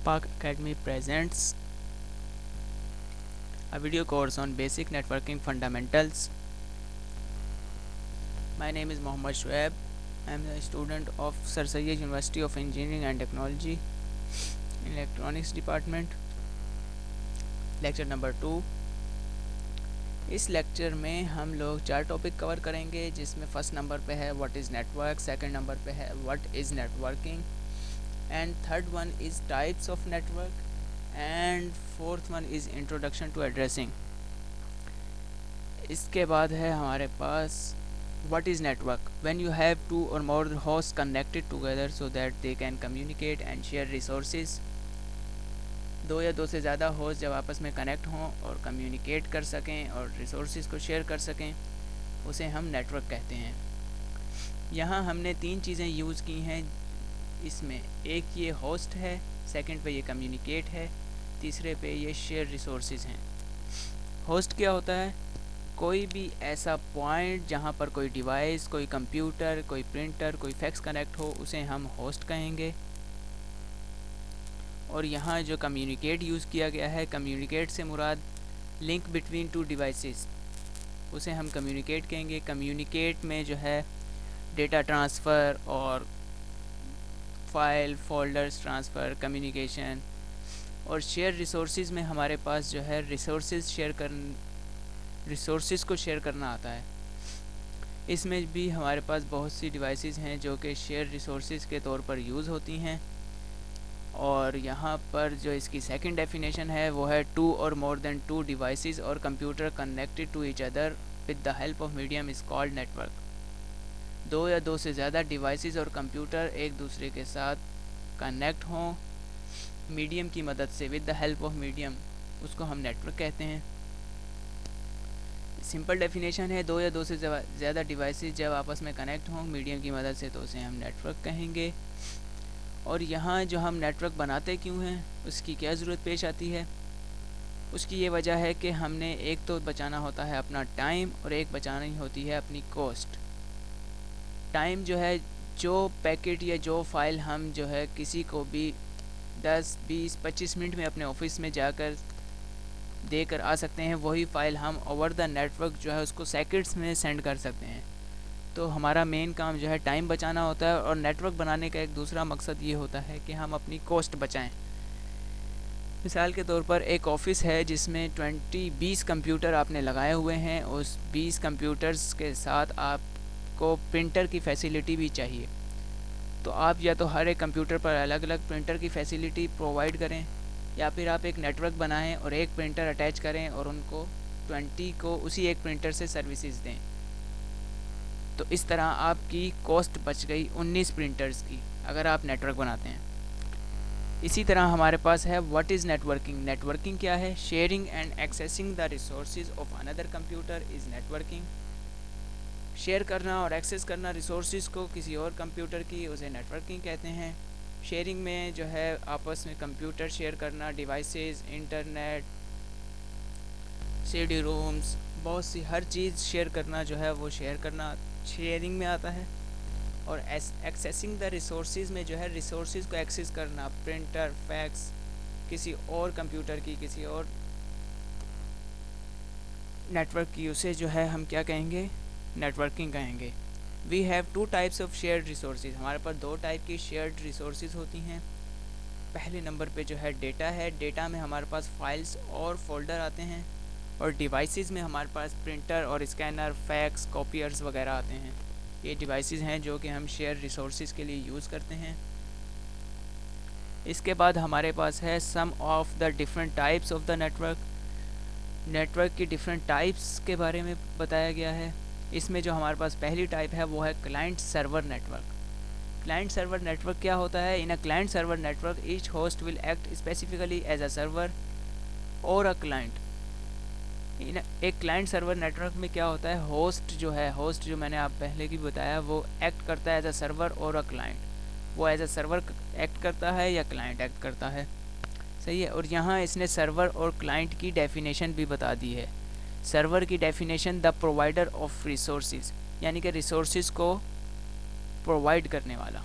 Spark Academy presents a video course on basic networking fundamentals. My name is Mohammad Shoaib. I am a student of Sir Syed University of Engineering and Technology in Electronics Department. Lecture number 2। इस lecture में हम लोग 4 topic cover करेंगे, जिसमें first number पे है what is network, second number पे है what is networking, and third one is types of network, and fourth one is introduction to addressing. इसके बाद है हमारे पास what is network, when you have 2 or more hosts connected together so that they can communicate and share resources। 2 या 2 से ज़्यादा host जब आपस में कनेक्ट हों और कम्युनिकेट कर सकें और रिसोर्सेज को शेयर कर सकें, उसे हम नेटवर्क कहते हैं। यहाँ हमने 3 चीज़ें यूज़ की हैं इसमें। एक ये होस्ट है, सेकंड पे ये कम्युनिकेट है, तीसरे पे ये शेयर रिसोर्सेज हैं। होस्ट क्या होता है? कोई भी ऐसा पॉइंट जहाँ पर कोई डिवाइस, कोई कंप्यूटर, कोई प्रिंटर, कोई फैक्स कनेक्ट हो, उसे हम होस्ट कहेंगे। और यहाँ जो कम्युनिकेट यूज़ किया गया है, कम्युनिकेट से मुराद लिंक बिटवीन 2 डिवाइसेस, उसे हम कम्युनिकेट कहेंगे। कम्युनिकेट में जो है डेटा ट्रांसफ़र और फाइल फोल्डर्स ट्रांसफ़र, कम्युनिकेशन। और शेयर रिसोर्सेज में हमारे पास जो है रिसोर्सेज को शेयर करना आता है। इसमें भी हमारे पास बहुत सी डिवाइसेस हैं जो कि शेयर रिसोर्सेज के तौर पर यूज़ होती हैं। और यहाँ पर जो इसकी सेकंड डेफिनेशन है वो है 2 or more than 2 devices और computer connected to each other with the help of medium is called network. 2 या 2 से ज़्यादा डिवाइसेस और कंप्यूटर एक दूसरे के साथ कनेक्ट हों मीडियम की मदद से, with the help of medium, उसको हम नेटवर्क कहते हैं। सिंपल डेफिनेशन है 2 या 2 से ज़्यादा डिवाइसेस जब आपस में कनेक्ट हों मीडियम की मदद से, तो उसे हम नेटवर्क कहेंगे। और यहाँ जो हम नेटवर्क बनाते क्यों हैं, उसकी क्या ज़रूरत पेश आती है? उसकी ये वजह है कि हमने एक तो बचाना होता है अपना टाइम और एक बचानी होती है अपनी कॉस्ट। टाइम जो है, जो पैकेट या जो फाइल हम जो है किसी को भी 10, 20, 25 मिनट में अपने ऑफिस में जाकर देकर आ सकते हैं, वही फ़ाइल हम ओवर द नेटवर्क जो है उसको सेकंड्स में सेंड कर सकते हैं। तो हमारा मेन काम जो है टाइम बचाना होता है। और नेटवर्क बनाने का एक दूसरा मकसद ये होता है कि हम अपनी कॉस्ट बचाएं। मिसाल के तौर पर एक ऑफ़िस है जिसमें 20 कंप्यूटर आपने लगाए हुए हैं। उस 20 कंप्यूटर्स के साथ आपको प्रिंटर की फैसिलिटी भी चाहिए। तो आप या तो हर एक कंप्यूटर पर अलग अलग प्रिंटर की फैसिलिटी प्रोवाइड करें, या फिर आप एक नेटवर्क बनाएं और एक प्रिंटर अटैच करें और उनको 20 को उसी एक प्रिंटर से सर्विसेज दें। तो इस तरह आपकी कॉस्ट बच गई 19 प्रिंटर्स की, अगर आप नेटवर्क बनाते हैं। इसी तरह हमारे पास है व्हाट इज़ नेटवर्किंग। नेटवर्किंग क्या है? Sharing and accessing the resources of another computer is networking. Share करना और एक्सेस करना रिसोर्सेज को किसी और कंप्यूटर की, उसे नेटवर्किंग कहते हैं। शेयरिंग में जो है आपस में कंप्यूटर शेयर करना, डिवाइसेस, इंटरनेट, सीडी रूम्स, बहुत सी हर चीज़ शेयर करना जो है वो शेयरिंग में आता है। और एक्सेसिंग द रिसोर्सेज में जो है रिसोर्सेज को एक्सेस करना, प्रिंटर, फैक्स, किसी और कंप्यूटर की, किसी और नेटवर्क की, उसे जो है हम क्या कहेंगे? नेटवर्किंग कहेंगे। We have 2 types of shared resources. हमारे पास 2 टाइप की शेयर्ड रिसोर्सेज होती हैं। पहले नंबर पे जो है डेटा है। डेटा में हमारे पास फाइल्स और फोल्डर आते हैं। और डिवाइसेस में हमारे पास प्रिंटर और स्कैनर, फैक्स, कॉपियर्स वगैरह आते हैं। ये डिवाइसेस हैं जो कि हम शेयर रिसोर्सेज के लिए यूज़ करते हैं। इसके बाद हमारे पास है some of the different types of the network. Network की डिफरेंट टाइप्स के बारे में बताया गया है। इसमें जो हमारे पास पहली टाइप है वो है client server network. Client server network क्या होता है? In a client server network each host will act specifically as a server और अ क्लाइंट। एक क्लाइंट सर्वर नेटवर्क में क्या होता है? होस्ट जो मैंने आप पहले की बताया, वो एक्ट करता है एज अ सर्वर और अ क्लाइंट। वो एज अ सर्वर एक्ट करता है या क्लाइंट एक्ट करता है, सही है। और यहाँ इसने सर्वर और क्लाइंट की डेफिनेशन भी बता दी है। सर्वर की definition the provider of resources, यानी कि रिसोर्सेज को प्रोवाइड करने वाला।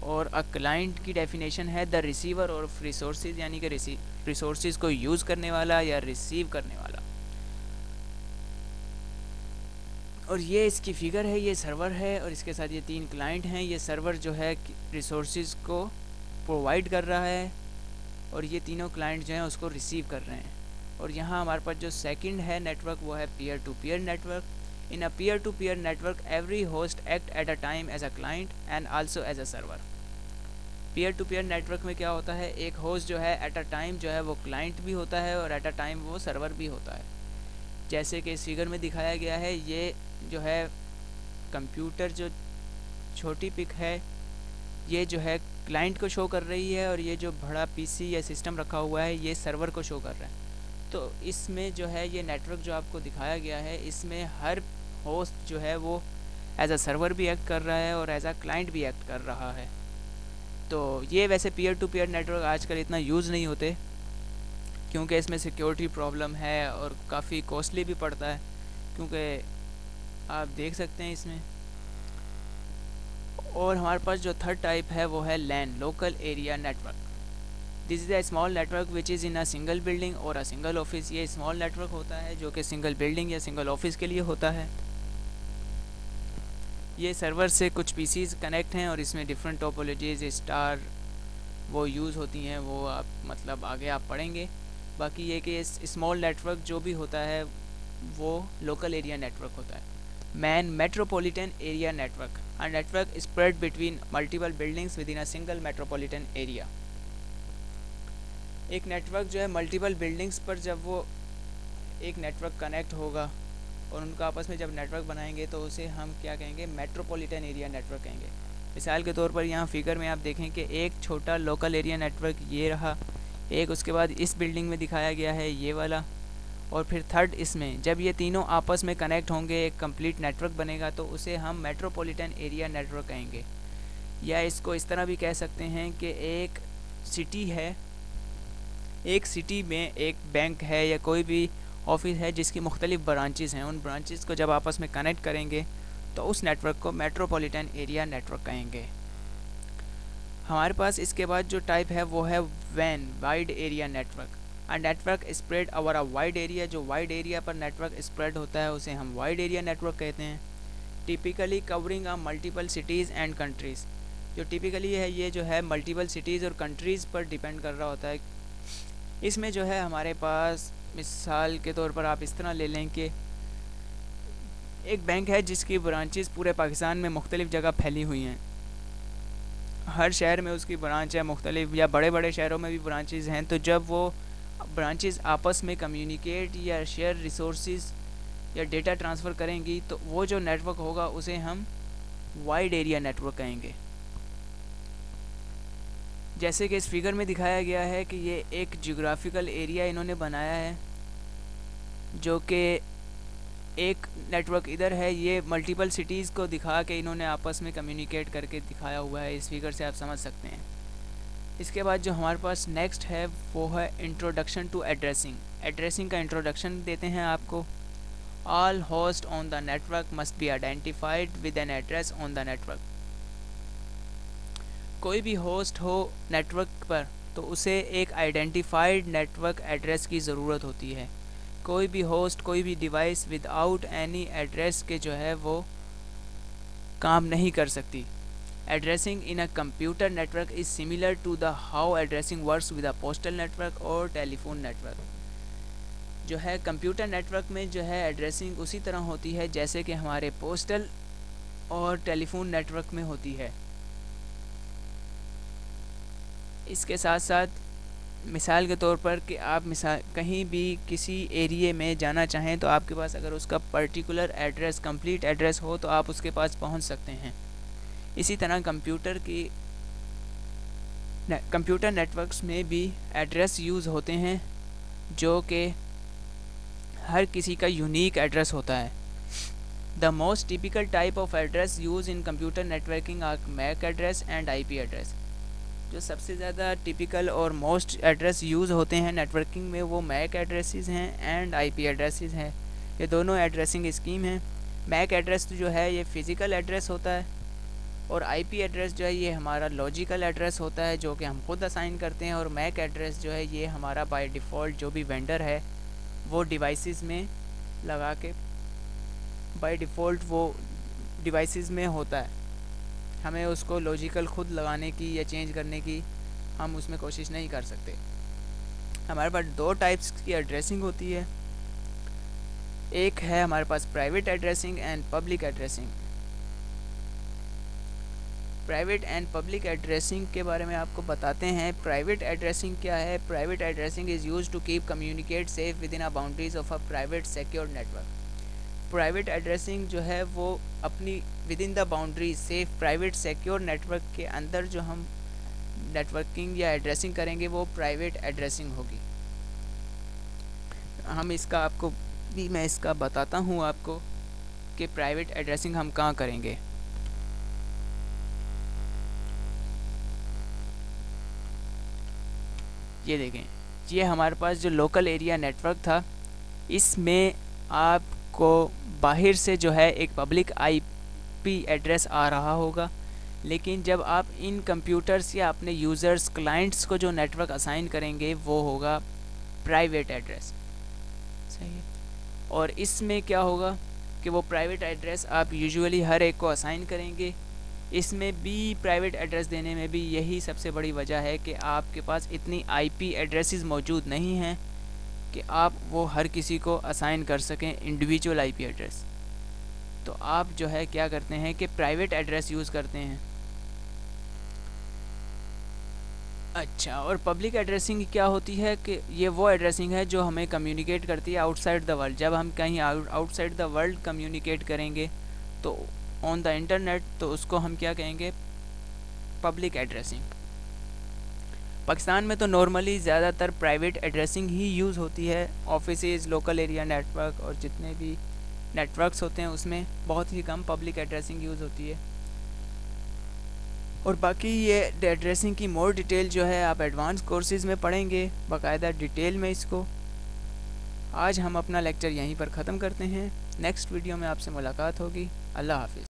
और अ क्लाइंट की डेफिनेशन है द रिसीवर ऑफ रिसोर्सेज, यानी कि रिसोर्सेज को यूज़ करने वाला या रिसीव करने वाला। और ये इसकी फिगर है, ये सर्वर है और इसके साथ ये 3 क्लाइंट हैं। ये सर्वर जो है रिसोर्सेज को प्रोवाइड कर रहा है और ये तीनों क्लाइंट जो हैं उसको रिसीव कर रहे हैं। और यहाँ हमारे पास जो सेकंड है नेटवर्क वो है peer to peer network. In a peer to peer network every host act at a time as a client and also as a server. Peer to peer network में क्या होता है, एक होस्ट जो है एट अ टाइम जो है वो क्लाइंट भी होता है और एट अ टाइम वो सर्वर भी होता है। जैसे कि इस फिगर में दिखाया गया है, ये जो है कंप्यूटर जो छोटी पिक है ये जो है क्लाइंट को शो कर रही है और ये जो बड़ा पीसी या सिस्टम रखा हुआ है ये सर्वर को शो कर रहा है। तो इसमें जो है ये नेटवर्क जो आपको दिखाया गया है इसमें हर होस्ट जो है वो एज अ सर्वर भी एक्ट कर रहा है और एज अ क्लाइंट भी एक्ट कर रहा है। तो ये वैसे पीयर टू पीयर नेटवर्क आजकल इतना यूज़ नहीं होते क्योंकि इसमें सिक्योरिटी प्रॉब्लम है और काफ़ी कॉस्टली भी पड़ता है, क्योंकि आप देख सकते हैं इसमें। और हमारे पास जो थर्ड टाइप है वो है LAN, local area network. This is a small network which is in a single building और अ सिंगल ऑफिस। ये स्मॉल नेटवर्क होता है जो कि सिंगल बिल्डिंग या सिंगल ऑफिस के लिए होता है। ये सर्वर से कुछ पीसीज कनेक्ट हैं और इसमें डिफरेंट टोपोलॉजीज स्टार वो यूज़ होती हैं, वो आप मतलब आगे आप पढ़ेंगे। बाकी ये कि स्मॉल नेटवर्क जो भी होता है वो लोकल एरिया नेटवर्क होता है। Man metropolitan area network, a network spread between multiple buildings within a single metropolitan area। एक नेटवर्क जो है मल्टीपल बिल्डिंग्स पर जब वो एक नेटवर्क कनेक्ट होगा और उनका आपस में जब नेटवर्क बनाएंगे तो उसे हम क्या कहेंगे, मेट्रोपॉलिटन एरिया नेटवर्क कहेंगे। मिसाल के तौर पर यहाँ फिगर में आप देखें कि एक छोटा लोकल एरिया नेटवर्क ये रहा, एक उसके बाद इस बिल्डिंग में दिखाया गया है ये वाला, और फिर थर्ड इसमें। जब ये तीनों आपस में कनेक्ट होंगे एक कंप्लीट नेटवर्क बनेगा तो उसे हम मेट्रोपॉलिटन एरिया नेटवर्क कहेंगे। या इसको इस तरह भी कह सकते हैं कि एक सिटी है, एक सिटी में एक बैंक है या कोई भी ऑफिस है जिसकी मुख्तलिफ ब्रांचेस हैं, उन ब्रांचेस को जब आपस में कनेक्ट करेंगे तो उस नेटवर्क को मेट्रोपॉलिटन एरिया नेटवर्क कहेंगे। हमारे पास इसके बाद जो टाइप है वो है वैन, wide area network. A network spread over a wide area, जो वाइड एरिया पर नेटवर्क स्प्रेड होता है उसे हम वाइड एरिया नेटवर्क कहते हैं। Typically covering a multiple cities and countries, जो टिपिकली है ये जो है मल्टीपल सिटीज़ और कंट्रीज़ पर डिपेंड कर रहा होता है। इसमें जो है हमारे पास मिसाल के तौर पर आप इस तरह ले लें कि एक बैंक है जिसकी ब्रांचेस पूरे पाकिस्तान में मुख्तलिफ़ जगह फैली हुई हैं, हर शहर में उसकी ब्रांच है मुख्तलिफ, या बड़े बड़े शहरों में भी ब्रांचेस हैं। तो जब वो ब्रांचेस आपस में कम्युनिकेट या शेयर रिसोर्सेज या डेटा ट्रांसफ़र करेंगी तो वो जो नेटवर्क होगा उसे हम वाइड एरिया नेटवर्क कहेंगे। जैसे कि इस फिगर में दिखाया गया है कि ये एक जियोग्राफिकल एरिया इन्होंने बनाया है, जो कि एक नेटवर्क इधर है, ये मल्टीपल सिटीज़ को दिखा के इन्होंने आपस में कम्युनिकेट करके दिखाया हुआ है। इस फिगर से आप समझ सकते हैं। इसके बाद जो हमारे पास नेक्स्ट है वो है इंट्रोडक्शन टू एड्रेसिंग। एड्रेसिंग का इंट्रोडक्शन देते हैं आपको। All host on the network must be identified with an address on the network. कोई भी होस्ट हो नेटवर्क पर तो उसे एक आइडेंटिफाइड नेटवर्क एड्रेस की ज़रूरत होती है। कोई भी होस्ट, कोई भी डिवाइस विदाउट एनी एड्रेस के जो है वो काम नहीं कर सकती। Addressing in a computer network is similar to the how addressing works with a postal network और टेलीफोन नेटवर्क। जो है कंप्यूटर नेटवर्क में जो है एड्रेसिंग उसी तरह होती है जैसे कि हमारे पोस्टल और टेलीफोन नेटवर्क में होती है। इसके साथ साथ मिसाल के तौर पर कि आप कहीं भी किसी एरिए में जाना चाहें तो आपके पास अगर उसका पर्टिकुलर एड्रेस, कंप्लीट एड्रेस हो तो आप उसके पास पहुंच सकते हैं। इसी तरह कंप्यूटर नेटवर्क्स में भी एड्रेस यूज़ होते हैं जो कि हर किसी का यूनिक एड्रेस होता है। The most typical type of address use in computer networking are MAC address and IP address. जो सबसे ज़्यादा टिपिकल और मोस्ट एड्रेस यूज़ होते हैं नेटवर्किंग में वो मैक एड्रेसेस हैं एंड आईपी एड्रेसेस हैं। ये दोनों एड्रेसिंग स्कीम हैं। मैक एड्रेस जो है ये फ़िज़िकल एड्रेस होता है और आईपी एड्रेस जो है ये हमारा लॉजिकल एड्रेस होता है जो कि हम खुद असाइन करते हैं। और मैक एड्रेस जो है ये हमारा बाय डिफ़ॉल्ट जो भी वेंडर है वो डिवाइसेस में लगा के बाय डिफ़ॉल्ट वो डिवाइसेस में होता है। हमें उसको लॉजिकल खुद लगाने की या चेंज करने की हम उसमें कोशिश नहीं कर सकते। हमारे पास दो टाइप्स की एड्रेसिंग होती है। एक है हमारे पास private addressing and public addressing. Private and public addressing के बारे में आपको बताते हैं। प्राइवेट एड्रेसिंग क्या है? Private addressing is used to keep communicate safe within a boundaries of a private secure network. Private addressing जो है वो अपनी within the boundaries safe private secure network के अंदर जो हम नेटवर्किंग या एड्रेसिंग करेंगे वो प्राइवेट एड्रेसिंग होगी। हम इसका आपको भी मैं इसका बताता हूँ आपको कि प्राइवेट एड्रेसिंग हम कहाँ करेंगे। ये देखें, ये हमारे पास जो लोकल एरिया नेटवर्क था इसमें आपको बाहर से जो है एक पब्लिक आईपी एड्रेस आ रहा होगा, लेकिन जब आप इन कंप्यूटर्स या अपने यूज़र्स क्लाइंट्स को जो नेटवर्क असाइन करेंगे वो होगा प्राइवेट एड्रेस। सही है। और इसमें क्या होगा कि वो प्राइवेट एड्रेस आप यूजुअली हर एक को असाइन करेंगे। इसमें भी प्राइवेट एड्रेस देने में भी यही सबसे बड़ी वजह है कि आपके पास इतनी आईपी एड्रेसेस मौजूद नहीं हैं कि आप वो हर किसी को असाइन कर सकें इंडिविजुअल आईपी एड्रेस। तो आप जो है क्या करते हैं कि प्राइवेट एड्रेस यूज़ करते हैं। अच्छा, और पब्लिक एड्रेसिंग क्या होती है कि ये वो एड्रेसिंग है जो हमें कम्युनिकेट करती है आउटसाइड द वर्ल्ड। जब हम कहीं आउटसाइड द वर्ल्ड कम्युनिकेट करेंगे तो ऑन द इंटरनेट, तो उसको हम क्या कहेंगे? Public addressing. पाकिस्तान में तो नॉर्मली ज़्यादातर प्राइवेट एड्रेसिंग ही यूज़ होती है। ऑफिसेज, लोकल एरिया नेटवर्क और जितने भी नेटवर्क्स होते हैं उसमें बहुत ही कम पब्लिक एड्रेसिंग यूज़ होती है। और बाकी ये एड्रेसिंग की मोर डिटेल जो है आप एडवांस कोर्सेज़ में पढ़ेंगे बाकायदा डिटेल में इसको। आज हम अपना लेक्चर यहीं पर ख़त्म करते हैं। नेक्स्ट वीडियो में आपसे मुलाकात होगी। अल्लाह हाफिज़।